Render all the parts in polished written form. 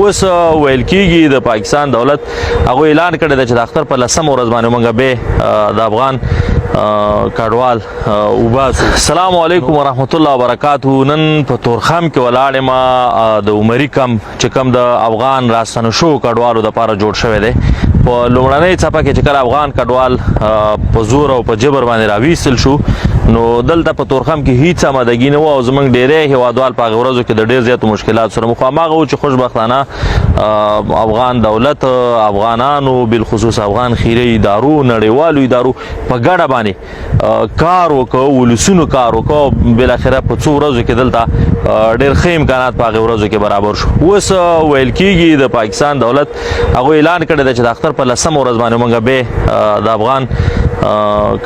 اوس ویل کېږي د پاکستان دولت هغوی اعلان کړی دی چې د اختر په 10مه ورځ باندې موږ به د افغان کډوال وباسو. السلام علیکم ورحمت الله وبرکاتو. نن په تورخم کې ولاړ یم د عمري کمپ چې کوم د افغان راستنو شو کډوالو دپاره جوړ شوی دی. په لومړنۍ څپه کې چې کله افغان کډوال په زور او په جبر باندې راویستل شو نو دلته په تورخم کې هیڅ آمادګي نه وه او زموږ ډېری هېوادوال په هغې ورځو کې د ډېر زیاتو مشکلات سره مخ. هماغه و چې خوشبختانه افغان دولت افغانانو بالخصوص افغان خیري ادارو نړیوالو ادارو په ګډه باندې کار وکړو، ولسونو کار وکړو. بالاخره په څو ورځو کې دلته ډېر ښه امکانات په هغې ورځو کې برابر شو. اوس ویل کېږي د پاکستان دولت هغوی اعلان کړی دی چې د اختر په 10مه ورځ باندې موږ به د افغان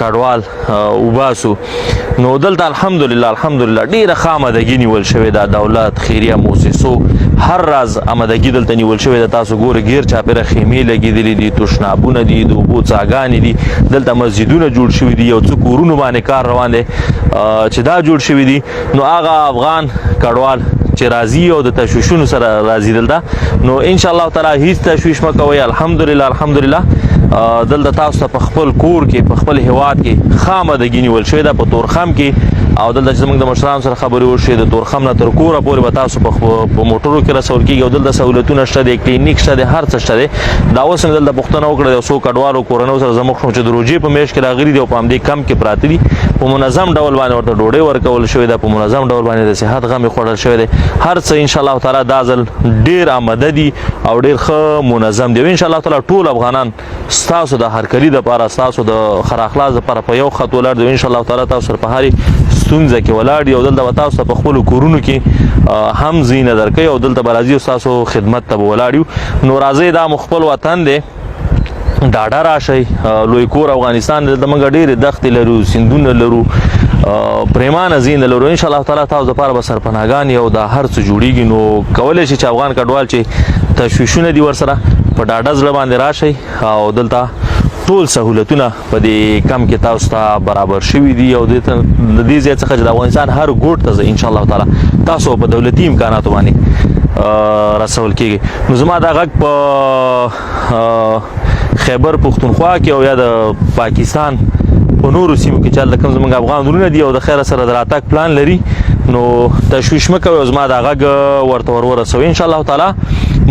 کډوال وباسو. نو دلته الحمدلله ډېره ښه آمادګي نیول شوې ده. دولت خیریه موسسو هر راز آمادګي دلته نیول شوې ده. تاسو ګورئ ګیر چاپېره خیمې لګېدلې دي، تشنابونه دي، د اوبو څاګانې دي، دلته مسجدونه جوړ شوي دي، یو څه کورونو باندې کار روان دی چې دا جوړ شوي دي. نو هغه افغان کډوال چې راځي او د تشویشونو سره راځي دلته نو انشاءالله تعالی هیڅ تشویش مه کوئ. الحمدلله دلته تاسو ته په خپل کور کې په خپل هیواد کې ښه آمادګي نیول شوې ده په تورخم کې. او دلته چې زموږ د مشرانو سره خبرې وشوې د تورخم نه تر کوره پورې به تاسو په موټرو کې رسول کېږي او دلته سهولتونه شته دی، کلینیک شته دی، هر څه شته دی. دا اوس مې دلته پوښتنه وکړه د یو څو کډوالو کورنیو سره زموږ چې د روژې په میاشت کې راغلي دي او په همدې کمپ کې پراته دي. په منظم ډول باندې ورته ډوډۍ ورکول شوې ده، په منظم ډول باندې د صحت غم یې خوړل شوی دی. هر څه انشاءالله تعالی دا ځل ډېر آماده دي او ډېر ښه منظم دي. او انشاءالله تعالی ټول افغانان ستاسو د هرکلي دپاره ستاسو د ښه اخلاص دپاره په یو خط ولاړ دي. انشاءالله تعالی تاسو سره په هرې ستونزه کې ولاړ دي او دلته به تاسو ته په خپلو کورونو کې هم ځای نه درکوي او دلته به راځي او ستاسو خدمت ته به ولاړ یو. نو راځئ دا مو خپل وطن دی، ډاډه راشئ. لوی کور افغانستان دلته موږ ډېرې دښتې لرو، سیندونه لرو، پریمانه ځایونه لرو. انشاءالله تعالی تاسو دپاره به سرپناهګانې او دا هر څه جوړېږي. نو کولی شي چې افغان کډوال چې تشویشونه دي ورسره په ډاډه زړه باندې راشئ او دلته ټول سهولتونه په دې کم کې تاسو ته برابر شوي دي او د دې ځای څخه چې د افغانستان هر ګوټ ته زه انشاءالله تعالی تاسو په دولتي امکاناتو باندې رسول کېږي. نو زما دا غږ په خیبر پښتونخوا کې او یا د پاکستان په نورو سیمو کې چې هلته کوم زموږ افغان وروڼه دي او د خیره سره د راتګ پلان لري نو تشویش مه کوئ او زما دا غږ ورته ورسوئ. انشاءالله تعالی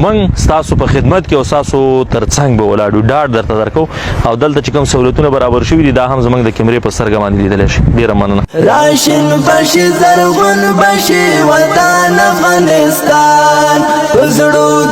موږ ستاسو په خدمت کې او ستاسو تر څنګ به ولاړ یو، ډاډ درته درکوو. او دلته چې کوم سهولتونه برابر شوي دي دا هم زموږ د کیمرې په سترګه باندې لیدلی شي. ډېره مننه. راشن بشي زرغون بشي وطن افغانستان په زړو